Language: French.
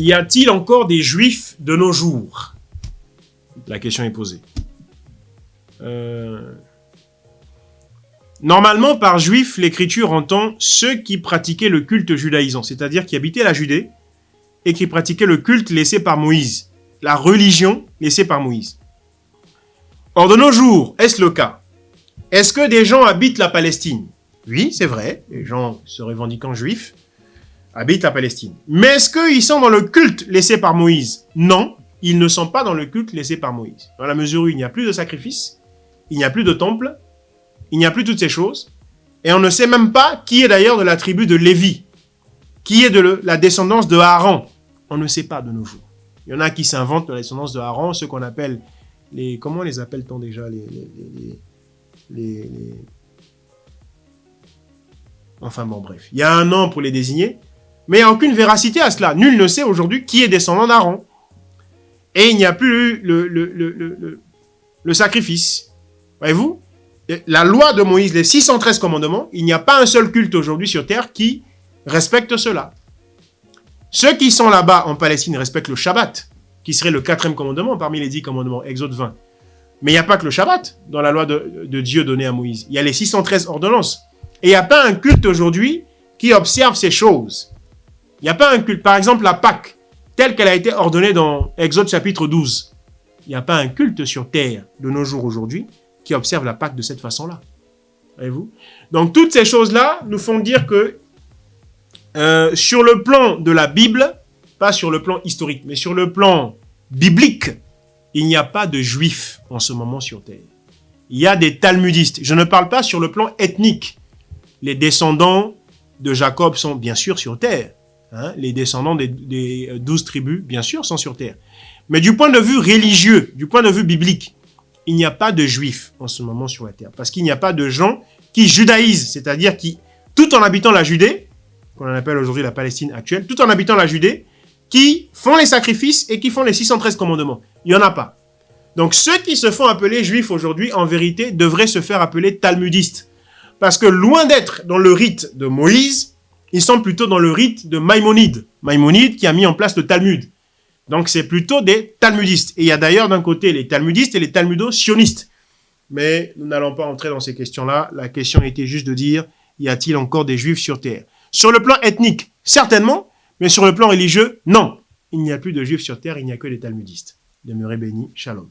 Y a-t-il encore des juifs de nos jours? La question est posée. Normalement, par juif, l'écriture entend ceux qui pratiquaient le culte judaïsant, c'est-à-dire qui habitaient la Judée et qui pratiquaient le culte laissé par Moïse, la religion laissée par Moïse. Or, de nos jours, est-ce le cas? Est-ce que des gens habitent la Palestine? Oui, c'est vrai, les gens se revendiquant juifs habitent la Palestine. Mais est-ce qu'ils sont dans le culte laissé par Moïse? Non, ils ne sont pas dans le culte laissé par Moïse. Dans la mesure où il n'y a plus de sacrifice, il n'y a plus de temple, il n'y a plus toutes ces choses. Et on ne sait même pas qui est d'ailleurs de la tribu de Lévi, qui est de la descendance de Aaron. On ne sait pas de nos jours. Il y en a qui s'inventent de la descendance de Aaron, ceux qu'on appelle les... Comment les appelle-t-on déjà Enfin bon, bref. Il y a un nom pour les désigner, mais il n'y a aucune véracité à cela. Nul ne sait aujourd'hui qui est descendant d'Aaron. Et il n'y a plus le sacrifice. Voyez-vous? La loi de Moïse, les 613 commandements, il n'y a pas un seul culte aujourd'hui sur terre qui respecte cela. Ceux qui sont là-bas en Palestine respectent le Shabbat, qui serait le 4e commandement parmi les 10 commandements, Exode 20. Mais il n'y a pas que le Shabbat dans la loi de Dieu donnée à Moïse. Il y a les 613 ordonnances. Et il n'y a pas un culte aujourd'hui qui observe ces choses. Il n'y a pas un culte. Par exemple, la Pâque, telle qu'elle a été ordonnée dans Exode chapitre 12. Il n'y a pas un culte sur terre de nos jours aujourd'hui qui observe la Pâque de cette façon-là. Voyez-vous? Donc, toutes ces choses-là nous font dire que sur le plan de la Bible, pas sur le plan historique, mais sur le plan biblique, il n'y a pas de juifs en ce moment sur terre. Il y a des talmudistes. Je ne parle pas sur le plan ethnique. Les descendants de Jacob sont bien sûr sur terre. Hein? Les descendants des 12 tribus, bien sûr, sont sur terre. Mais du point de vue religieux, du point de vue biblique, il n'y a pas de juifs en ce moment sur la terre. Parce qu'il n'y a pas de gens qui judaïsent, c'est-à-dire qui, tout en habitant la Judée, qu'on appelle aujourd'hui la Palestine actuelle, tout en habitant la Judée, qui font les sacrifices et qui font les 613 commandements. Il n'y en a pas. Donc ceux qui se font appeler juifs aujourd'hui, en vérité, devraient se faire appeler talmudistes. Parce que loin d'être dans le rite de Moïse, ils sont plutôt dans le rite de Maïmonide. Maïmonide qui a mis en place le Talmud. Donc c'est plutôt des talmudistes. Et il y a d'ailleurs d'un côté les talmudistes et les talmudo-sionistes. Mais nous n'allons pas entrer dans ces questions-là. La question était juste de dire, y a-t-il encore des juifs sur terre? Sur le plan ethnique, certainement, mais sur le plan religieux, non. Il n'y a plus de juifs sur terre, il n'y a que des talmudistes. Demeurez bénis, shalom.